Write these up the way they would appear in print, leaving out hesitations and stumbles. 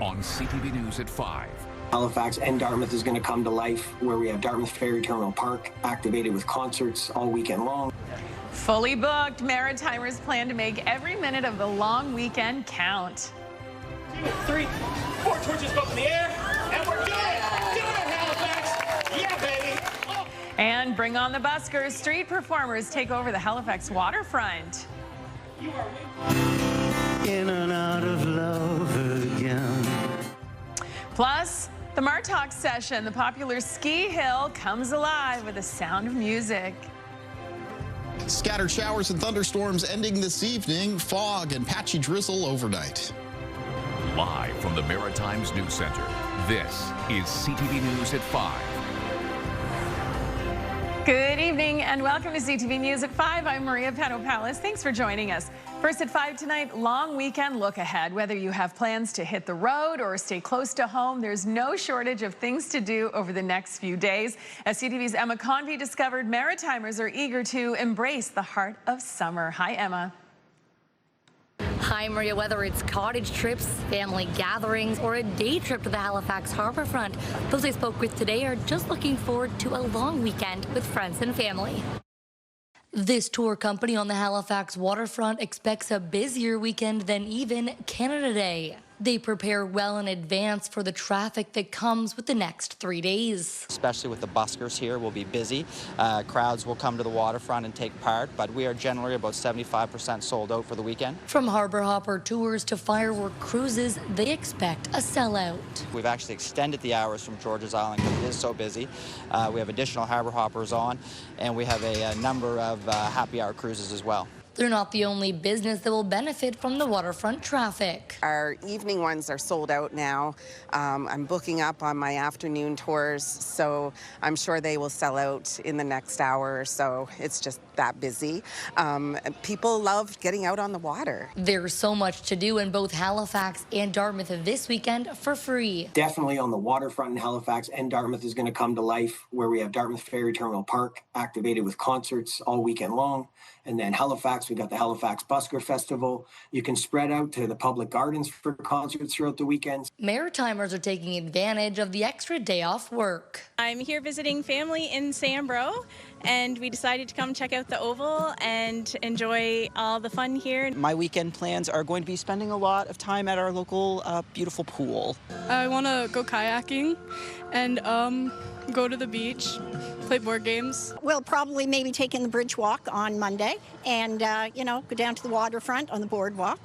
on CTV News at 5. Halifax and Dartmouth is going to come to life, where we have Dartmouth Ferry Terminal Park activated with concerts all weekend long. Fully booked, Maritimers plan to make every minute of the long weekend count. 2, 3, 4 torches go up in the air, and we're doing it! Doing it, Halifax! Yeah, baby! Oh. And bring on the Busker. Street performers take over the Halifax waterfront. You are in and out of love again. Plus, the Martock session, the popular ski hill, comes alive with the sound of music. Scattered showers and thunderstorms ending this evening. Fog and patchy drizzle overnight. Live from the Maritimes News Center, this is CTV News at 5. Good evening and welcome to CTV News at 5. I'm Maria Pano-Palace. Thanks for joining us. First at 5 tonight, long weekend look ahead. Whether you have plans to hit the road or stay close to home, there's no shortage of things to do over the next few days. As CTV's Emma Convey discovered, Maritimers are eager to embrace the heart of summer. Hi, Emma. Hi, Maria. Whether it's cottage trips, family gatherings, or a day trip to the Halifax harborfront, those I spoke with today are just looking forward to a long weekend with friends and family. This tour company on the Halifax waterfront expects a busier weekend than even Canada Day. They prepare well in advance for the traffic that comes with the next 3 days. Especially with the buskers here, we'll be busy. Crowds will come to the waterfront and take part, but we are generally about 75% sold out for the weekend. From harbor hopper tours to firework cruises, they expect a sellout. We've actually extended the hours from George's Island because it is so busy. We have additional harbor hoppers on, and we have a number of happy hour cruises as well. They're not the only business that will benefit from the waterfront traffic. Our evening ones are sold out now. I'm booking up on my afternoon tours, so I'm sure they will sell out in the next hour or so. It's just that busy. People love getting out on the water. There's so much to do in both Halifax and Dartmouth this weekend for free. Definitely on the waterfront in Halifax and Dartmouth is going to come to life, where we have Dartmouth Ferry Terminal Park activated with concerts all weekend long. And then Halifax, we got the Halifax Busker Festival. You can spread out to the public gardens for concerts throughout the weekends. Maritimers are taking advantage of the extra day off work. I'm here visiting family in Sambro, and we decided to come check out the Oval and enjoy all the fun here. My weekend plans are going to be spending a lot of time at our local beautiful pool. I want to go kayaking and go to the beach, play board games. We'll probably maybe take in the bridge walk on Monday and, go down to the waterfront on the boardwalk.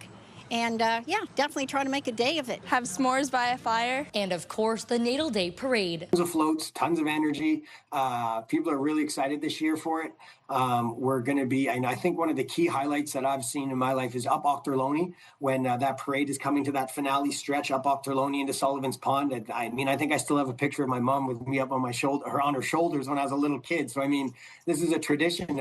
And, definitely try to make a day of it. Have s'mores by a fire. And, of course, the Natal Day Parade. Tons of floats, tons of energy. People are really excited this year for it. We're going to be, and I think one of the key highlights that I've seen in my life is up Ochterlony, when that parade is coming to that finale stretch up Ochterlony into Sullivan's Pond. I think I still have a picture of my mom with me up on my shoulder, or on her shoulders when I was a little kid. So, this is a tradition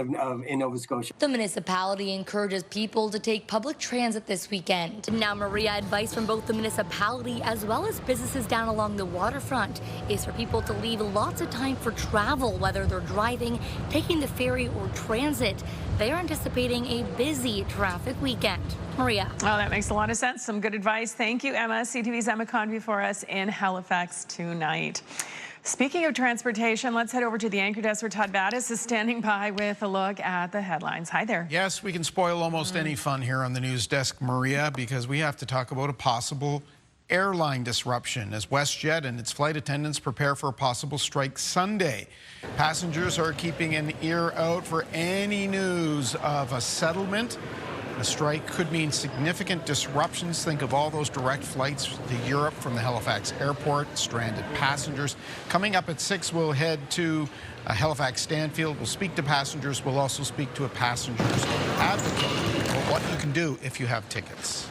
in Nova Scotia. The municipality encourages people to take public transit this weekend. Now, Maria, advice from both the municipality as well as businesses down along the waterfront is for people to leave lots of time for travel, whether they're driving, taking the ferry, or transit. They are anticipating a busy traffic weekend. Maria. Oh, that makes a lot of sense. Some good advice. Thank you, Emma. CTV's Emma Convey for us in Halifax tonight. Speaking of transportation, let's head over to the anchor desk where Todd Battis is standing by with a look at the headlines. Hi there. Yes, we can spoil almost any fun here on the news desk, Maria, because we have to talk about a possible airline disruption as WestJet and its flight attendants prepare for a possible strike Sunday. Passengers are keeping an ear out for any news of a settlement. A strike could mean significant disruptions. Think of all those direct flights to Europe from the Halifax airport, stranded passengers. Coming up at 6, we'll head to Halifax Stanfield. We'll speak to passengers. We'll also speak to a passenger's advocate for what you can do if you have tickets.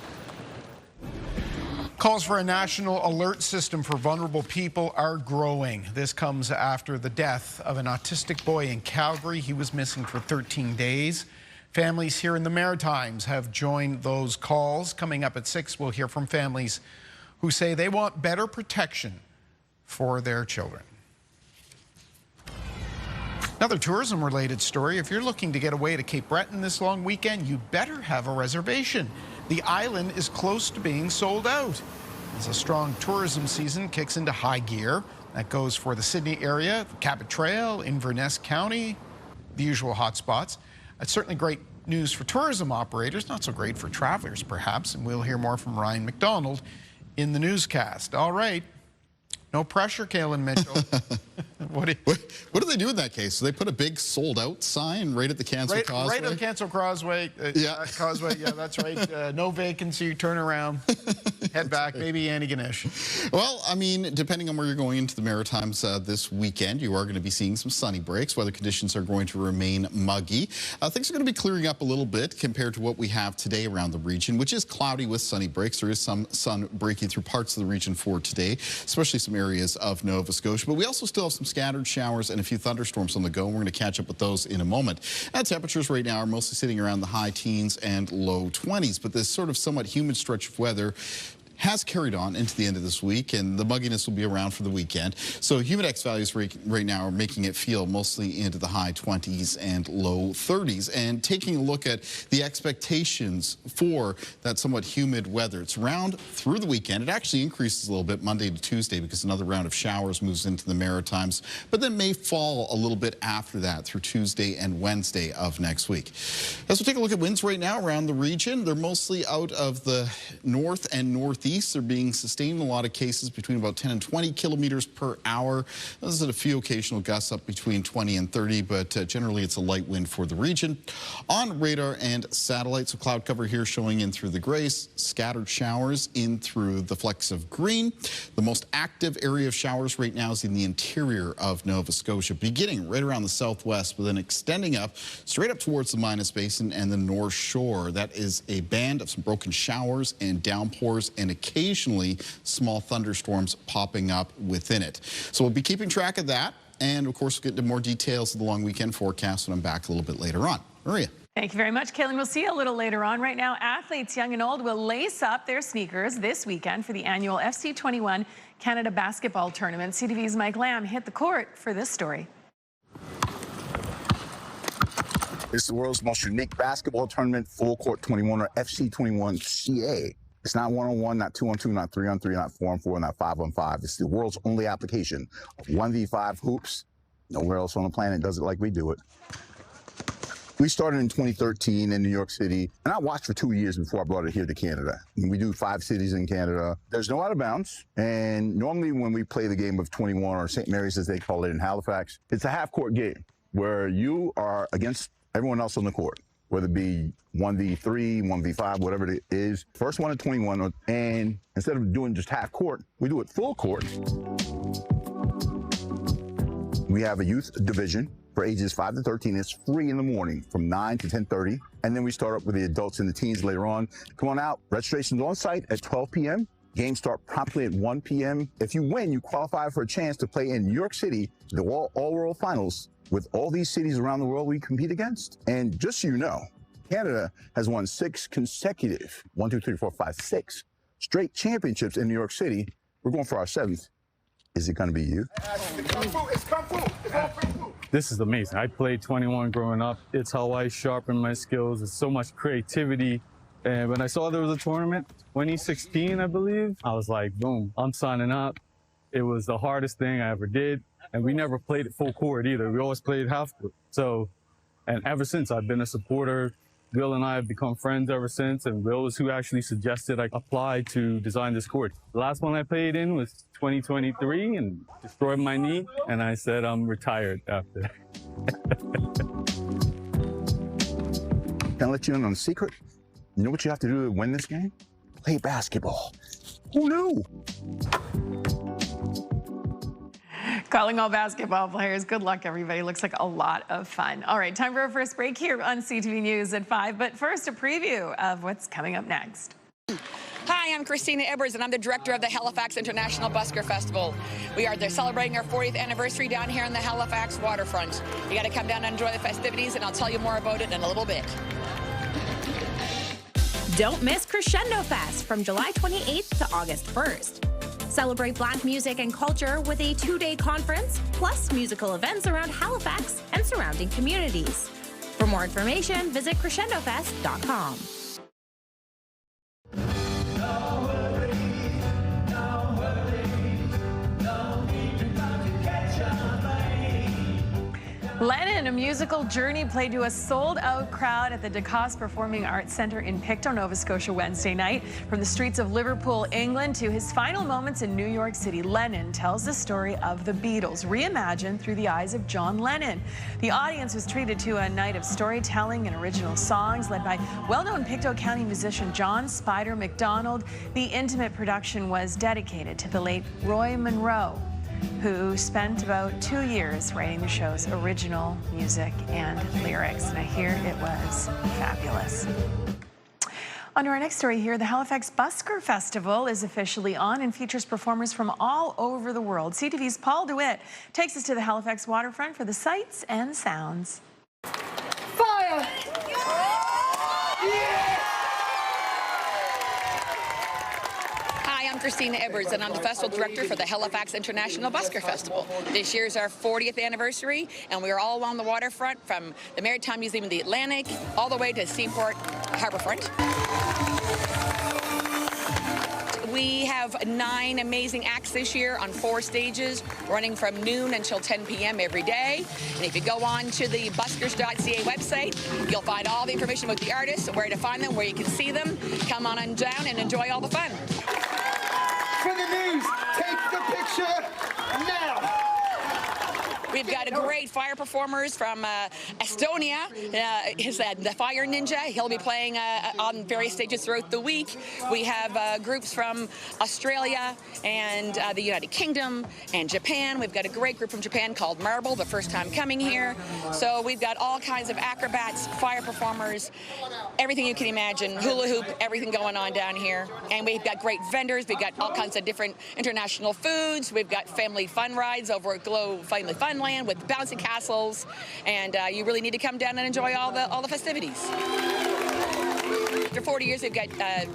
Calls for a national alert system for vulnerable people are growing. This comes after the death of an autistic boy in Calgary. He was missing for 13 days. Families here in the Maritimes have joined those calls. Coming up at 6, we'll hear from families who say they want better protection for their children. Another tourism-related story. If you're looking to get away to Cape Breton this long weekend, you better have a reservation. The island is close to being sold out. as a strong tourism season kicks into high gear. That goes for the Sydney area, the Cabot Trail, Inverness County, the usual hotspots. It's certainly great news for tourism operators, not so great for travelers perhaps, and we'll hear more from Ryan McDonald in the newscast. All right. No pressure, Kaylin Mitchell. What do they do in that case? So they put a big sold-out sign right at the Cancel Causeway? Right at the Cancel Causeway. Causeway, yeah, that's right. No vacancy, turn around, head back, maybe Annie Ganesh. Well, I mean, depending on where you're going into the Maritimes this weekend, you are going to be seeing some sunny breaks. Weather conditions are going to remain muggy. Things are going to be clearing up a little bit compared to what we have today around the region, which is cloudy with sunny breaks. There is some sun breaking through parts of the region for today, especially some areas of Nova Scotia. But we also still have some scattered showers and a few thunderstorms on the go. We're going to catch up with those in a moment. Temperatures right now are mostly sitting around the high teens and low 20s, but this sort of somewhat humid stretch of weather has carried on into the end of this week, and the mugginess will be around for the weekend. So humidex values right now are making it feel mostly into the high 20s and low 30s. And taking a look at the expectations for that somewhat humid weather, it's around through the weekend. It actually increases a little bit Monday to Tuesday because another round of showers moves into the Maritimes, but then may fall a little bit after that through Tuesday and Wednesday of next week. As we take a look at winds right now around the region, they're mostly out of the north and northeast. They're being sustained in a lot of cases between about 10 and 20 kilometers per hour. There's a few occasional gusts up between 20 and 30, but generally it's a light wind for the region. On radar and satellite, so cloud cover here showing in through the grays, scattered showers in through the flecks of green. The most active area of showers right now is in the interior of Nova Scotia, beginning right around the southwest, but then extending up straight up towards the Minas Basin and the North Shore. That is a band of some broken showers and downpours and occasionally small thunderstorms popping up within it. So we'll be keeping track of that. And of course, we'll get into more details of the long weekend forecast when I'm back a little bit later on. Maria. Thank you very much, Kaylin. We'll see you a little later on. Right now, athletes young and old will lace up their sneakers this weekend for the annual FC21 Canada Basketball Tournament. CTV's Mike Lamb hit the court for this story. It's the world's most unique basketball tournament, full court 21 or FC21 CA. It's not 1-on-1, not 2-on-2, not 3-on-3, not 4-on-4, not 5-on-5. It's the world's only application of 1v5 hoops. Nowhere else on the planet does it like we do it. We started in 2013 in New York City, and I watched for 2 years before I brought it here to Canada. We do 5 cities in Canada. There's no out of bounds, and normally when we play the game of 21, or St. Mary's as they call it in Halifax, it's a half-court game where you are against everyone else on the court, whether it be 1v3, 1v5, whatever it is. First one at 21, and instead of doing just half court, we do it full court. We have a youth division for ages 5 to 13. It's free in the morning from 9 to 10:30. And then we start up with the adults and the teens later on. Come on out. Registration's on site at 12 p.m. Games start promptly at 1 p.m. If you win, you qualify for a chance to play in New York City, the All-World Finals, with all these cities around the world we compete against. And just so you know, Canada has won 6 consecutive, 6 straight championships in New York City. We're going for our 7th. Is it going to be you? This is amazing. I played 21 growing up. It's how I sharpen my skills. It's so much creativity. And when I saw there was a tournament, 2016, I believe, I was like, boom, I'm signing up. It was the hardest thing I ever did. And we never played it full court either. We always played half court. So, and ever since I've been a supporter. Bill and I have become friends ever since, and Bill is who actually suggested I apply to design this court. The last one I played in was 2023 and destroyed my knee, and I said I'm retired after. Can I let you in on a secret? You know what you have to do to win this game? Play basketball. Who knew? Calling all basketball players. Good luck, everybody. Looks like a lot of fun. All right, time for our first break here on CTV News at 5. But first, a preview of what's coming up next. Hi, I'm Christina Edwards, and I'm the director of the Halifax International Busker Festival. We are celebrating our 40th anniversary down here on the Halifax waterfront. You got to come down and enjoy the festivities, and I'll tell you more about it in a little bit. Don't miss Crescendo Fest from July 28th to August 1st. Celebrate Black music and culture with a 2-day conference, plus musical events around Halifax and surrounding communities. For more information, visit crescendofest.com. Lennon, a musical journey played to a sold-out crowd at the DeCoste Performing Arts Centre in Pictou, Nova Scotia Wednesday night. From the streets of Liverpool, England to his final moments in New York City, Lennon tells the story of the Beatles, reimagined through the eyes of John Lennon. The audience was treated to a night of storytelling and original songs led by well-known Pictou County musician John Spider McDonald. The intimate production was dedicated to the late Roy Monroe, who spent about 2 years writing the show's original music and lyrics. And I hear it was fabulous. On to our next story here. The Halifax Busker Festival is officially on and features performers from all over the world. CTV's Paul DeWitt takes us to the Halifax waterfront for the sights and sounds. Fire! Yeah! Hi, I'm Christina Edwards, and I'm the festival director for the Halifax International Busker Festival. This year's our 40th anniversary, and we are all along the waterfront from the Maritime Museum of the Atlantic all the way to Seaport Harbourfront. We have 9 amazing acts this year on 4 stages, running from noon until 10 p.m. every day. And if you go on to the buskers.ca website, you'll find all the information about the artists, where to find them, where you can see them. Come on down and enjoy all the fun. For the news, take the picture now. We've got great fire performers from Estonia. The Fire Ninja. He'll be playing on various stages throughout the week. We have groups from Australia and the United Kingdom and Japan. We've got a great group from Japan called Marble, the first time coming here. So we've got all kinds of acrobats, fire performers, everything you can imagine, hula hoop, everything going on down here. And we've got great vendors. We've got all kinds of different international foods. We've got family fun rides over at Glow Family Funland with bouncy castles, and you really need to come down and enjoy all the festivities. After 40 years, we've got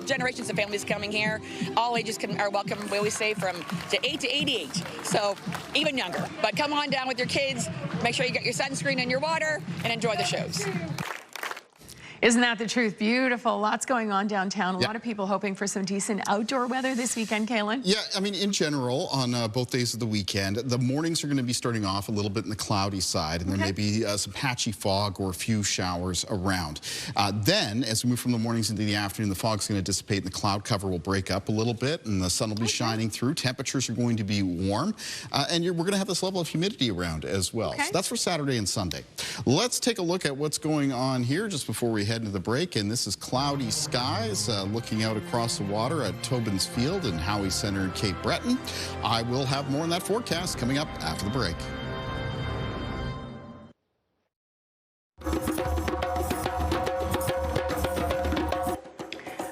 generations of families coming here. All ages are welcome. We always say from 8 to 88, so even younger. But come on down with your kids. Make sure you get your sunscreen and your water, and enjoy the shows. Isn't that the truth? Beautiful. Lots going on downtown. A lot of people hoping for some decent outdoor weather this weekend, Kaylin. Yeah, I mean, in general, on both days of the weekend, the mornings are going to be starting off a little bit in the cloudy side, and there may be some patchy fog or a few showers around. Then, as we move from the mornings into the afternoon, the fog's going to dissipate and the cloud cover will break up a little bit, and the sun will be shining through. Temperatures are going to be warm, and we're going to have this level of humidity around as well. So that's for Saturday and Sunday. Let's take a look at what's going on here just before we head into the break, and this is cloudy skies looking out across the water at Tobin's Field and Howie Center in Cape Breton. I will have more on that forecast coming up after the break.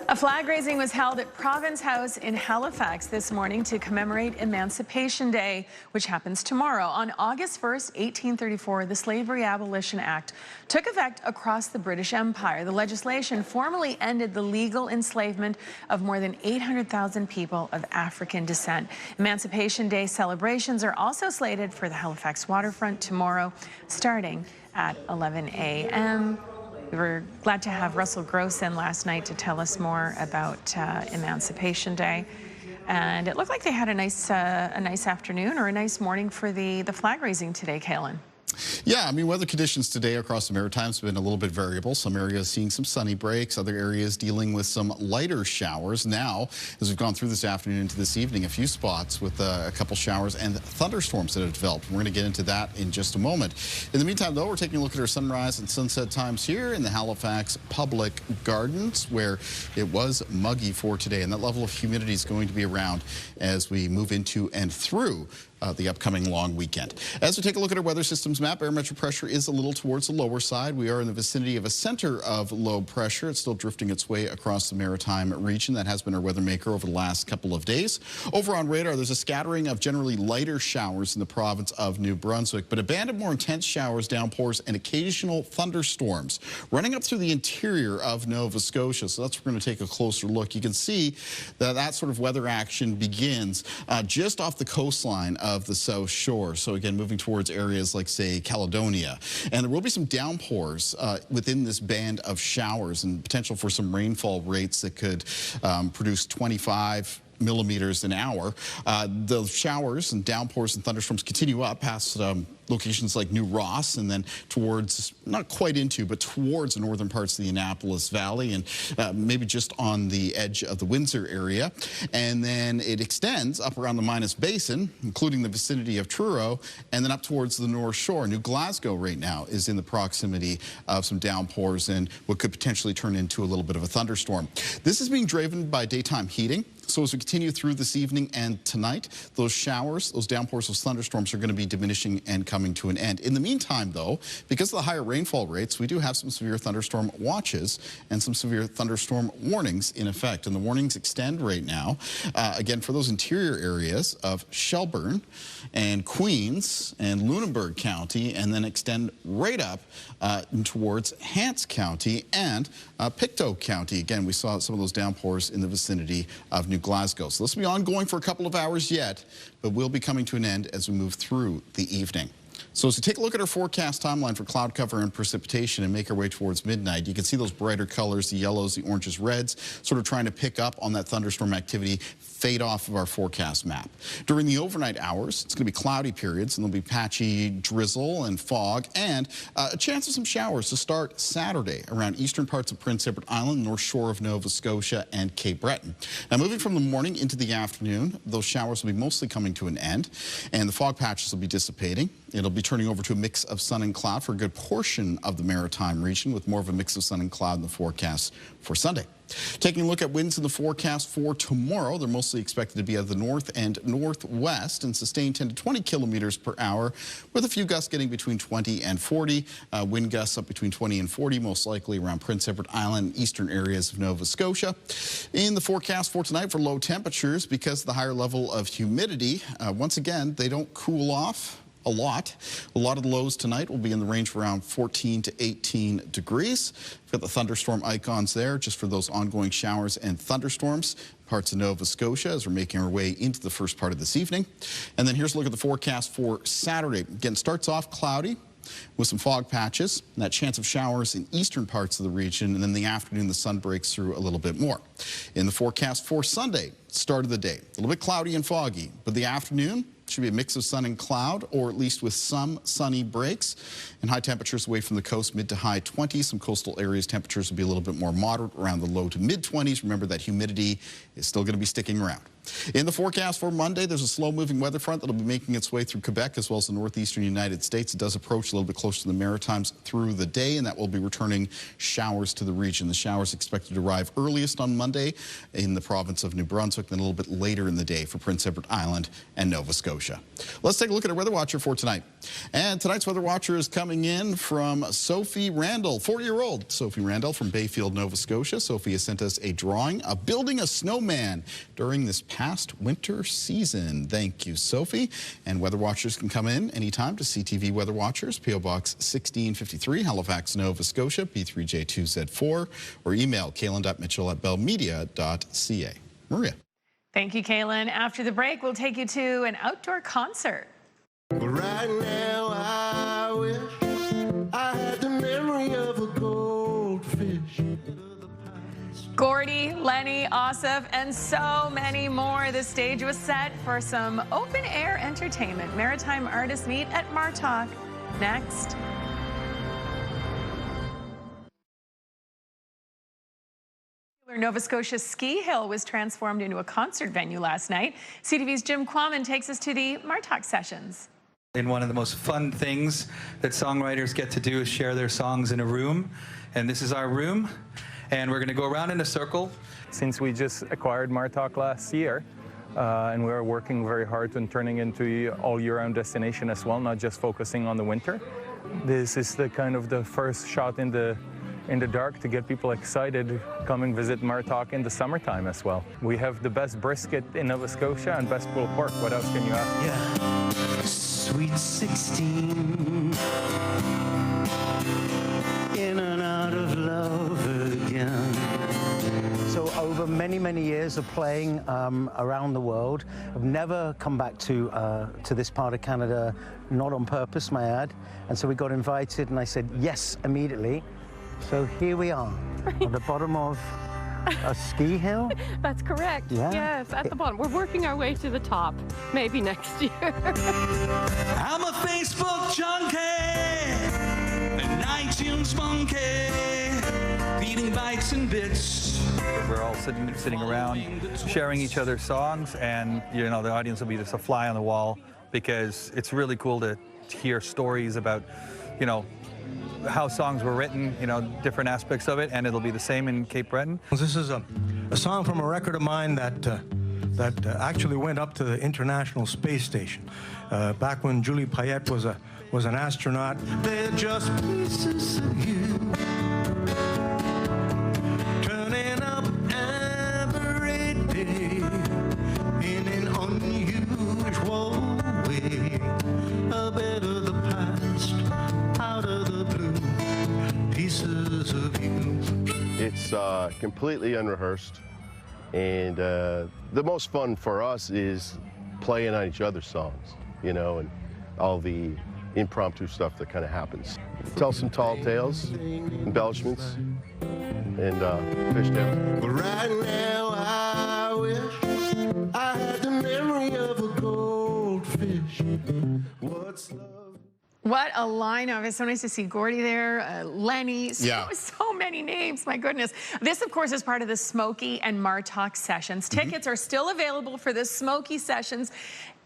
A flag raising was held at Province House in Halifax this morning to commemorate Emancipation Day, which happens tomorrow. On August 1st, 1834, the Slavery Abolition Act took effect across the British Empire. The legislation formally ended the legal enslavement of more than 800,000 people of African descent. Emancipation Day celebrations are also slated for the Halifax waterfront tomorrow, starting at 11 a.m. We were glad to have Russell Gross in last night to tell us more about Emancipation Day. And it looked like they had a nice afternoon or a nice morning for the flag raising today, Kaylin. Yeah, I mean, weather conditions today across the Maritimes have been a little bit variable. Some areas seeing some sunny breaks, other areas dealing with some lighter showers. Now, as we've gone through this afternoon into this evening, a few spots with a couple showers and thunderstorms that have developed. We're going to get into that in just a moment. In the meantime, though, we're taking a look at our sunrise and sunset times here in the Halifax Public Gardens, where it was muggy for today, and that level of humidity is going to be around as we move into and through the upcoming long weekend. As we take a look at our weather systems map, barometric pressure is a little towards the lower side. We are in the vicinity of a center of low pressure. It's still drifting its way across the maritime region. That has been our weather maker over the last couple of days. Over on radar, there's a scattering of generally lighter showers in the province of New Brunswick, but a band of more intense showers, downpours, and occasional thunderstorms running up through the interior of Nova Scotia. So that's where we're going to take a closer look. You can see that sort of weather action begins just off the coastline of the South Shore. So again, moving towards areas like, say, Caledonia. And there will be some downpours within this band of showers and potential for some rainfall rates that could produce 25 millimeters an hour. The showers and downpours and thunderstorms continue up past locations like New Ross and then towards, not quite into, but towards the northern parts of the Annapolis Valley and maybe just on the edge of the Windsor area. And then it extends up around the Minas Basin, including the vicinity of Truro, and then up towards the North Shore. New Glasgow right now is in the proximity of some downpours and what could potentially turn into a little bit of a thunderstorm. This is being driven by daytime heating. So as we continue through this evening and tonight, those showers, those downpours, those thunderstorms are going to be diminishing and coming to an end. In the meantime, though, because of the higher rainfall rates, we do have some severe thunderstorm watches and some severe thunderstorm warnings in effect. And the warnings extend right now, again, for those interior areas of Shelburne and Queens and Lunenburg County, and then extend right up towards Hants County and Pictou County. Again, we saw some of those downpours in the vicinity of New Glasgow. So this will be ongoing for a couple of hours yet, but will be coming to an end as we move through the evening. So as we take a look at our forecast timeline for cloud cover and precipitation and make our way towards midnight, you can see those brighter colors, the yellows, the oranges, reds, sort of trying to pick up on that thunderstorm activity, fade off of our forecast map. During the overnight hours, it's going to be cloudy periods, and there'll be patchy drizzle and fog, and a chance of some showers to start Saturday around eastern parts of Prince Edward Island, north shore of Nova Scotia, and Cape Breton. Now, moving from the morning into the afternoon, those showers will be mostly coming to an end, and the fog patches will be dissipating. It'll be turning over to a mix of sun and cloud for a good portion of the Maritime region, with more of a mix of sun and cloud in the forecast for Sunday. Taking a look at winds in the forecast for tomorrow, they're mostly expected to be out of the north and northwest and sustain 10 to 20 kilometers per hour, with a few gusts getting between 20 and 40. Wind gusts up between 20 and 40, most likely around Prince Edward Island, eastern areas of Nova Scotia. In the forecast for tonight for low temperatures, because of the higher level of humidity, once again, they don't cool off a lot. A lot of the lows tonight will be in the range of around 14 to 18 degrees. We've got the thunderstorm icons there just for those ongoing showers and thunderstorms. Parts of Nova Scotia as we're making our way into the first part of this evening. And then here's a look at the forecast for Saturday. Again, starts off cloudy with some fog patches and that chance of showers in eastern parts of the region, and then in the afternoon the sun breaks through a little bit more. In the forecast for Sunday, start of the day, a little bit cloudy and foggy, but the afternoon should be a mix of sun and cloud, or at least with some sunny breaks, and high temperatures away from the coast, mid to high 20s. Some coastal areas temperatures will be a little bit more moderate, around the low to mid 20s. Remember that humidity is still going to be sticking around. In the forecast for Monday, there's a slow-moving weather front that'll be making its way through Quebec as well as the northeastern United States. It does approach a little bit closer to the Maritimes through the day, and that will be returning showers to the region. The showers expected to arrive earliest on Monday in the province of New Brunswick, then a little bit later in the day for Prince Edward Island and Nova Scotia. Let's take a look at our Weather Watcher for tonight. And tonight's Weather Watcher is coming in from Sophie Randall, 4-year-old Sophie Randall from Bayfield, Nova Scotia. Sophie has sent us a drawing of building a snowman during this past winter season. Thank you, Sophie. And Weather Watchers can come in anytime to CTV Weather Watchers, P.O. Box 1653, Halifax, Nova Scotia, B3J2Z4, or email kaylin.mitchell@bellmedia.ca. Maria. Thank you, Kaylin. After the break, we'll take you to an outdoor concert. Right now I wish I had the memory of a goldfish. Gordy, Lenny, Ossoff, and so many more. The stage was set for some open-air entertainment. Maritime artists meet at Martock. Next. Nova Scotia Ski Hill was transformed into a concert venue last night. CTV's Jim Quammen takes us to the Martock sessions. And one of the most fun things that songwriters get to do is share their songs in a room. And this is our room. And we're going to go around in a circle. Since we just acquired Martock last year, and we're working very hard on turning into an all year-round destination as well, not just focusing on the winter. This is the kind of the first shot in the dark to get people excited, come and visit Martock in the summertime as well. We have the best brisket in Nova Scotia and best pulled pork. What else can you ask? Yeah, sweet 16, in and out of love again. So over many, many years of playing around the world, I've never come back to this part of Canada, not on purpose, may I add. And so we got invited and I said yes immediately. So here we are, at the bottom of A ski hill? That's correct. Yeah. Yes, at the bottom. We're working our way to the top. Maybe next year. I'm a Facebook junkie, an iTunes monkey, feeding bytes and bits. We're all sitting around, sharing each other's songs, and you know the audience will be just a fly on the wall because it's really cool to hear stories about, you know, how songs were written, you know, different aspects of it, and it'll be the same in Cape Breton. This is a song from a record of mine that actually went up to the International Space Station back when Julie Payette was an astronaut. They're just pieces of you turning up every day in an unusual way. A bit of the past out of the blue, pieces of you. It's completely unrehearsed, and the most fun for us is playing on each other's songs, you know, and all the impromptu stuff that kind of happens. Tell some tall tales, embellishments, and fishtails. But right now I wish I had the memory of a goldfish. What's love? What a lineup. It's so nice to see Gordy there, Lenny, so many names, my goodness. This, of course, is part of the Smokey and Martock Sessions. Tickets are still available for the Smokey Sessions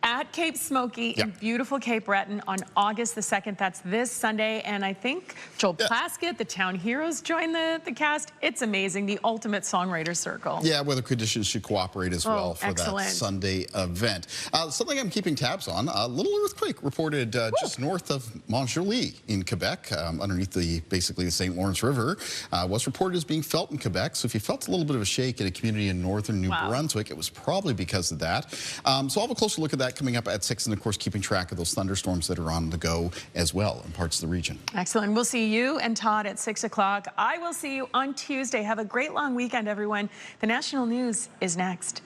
at Cape Smokey in beautiful Cape Breton on August the 2nd. That's this Sunday. And I think Joel Plaskett, the Town Heroes, join the cast. It's amazing. The ultimate songwriter circle. Yeah, weather conditions should cooperate as well for that Sunday event. Something I'm keeping tabs on, a little earthquake reported just north of Montjoly in Quebec, underneath basically the St. Lawrence River. Was reported as being felt in Quebec. So if you felt a little bit of a shake in a community in northern New Brunswick, it was probably because of that. So I'll have a closer look at that coming up at 6, and of course keeping track of those thunderstorms that are on the go as well in parts of the region. Excellent. We'll see you and Todd at 6 o'clock. I will see you on Tuesday. Have a great long weekend, everyone. The national news is next.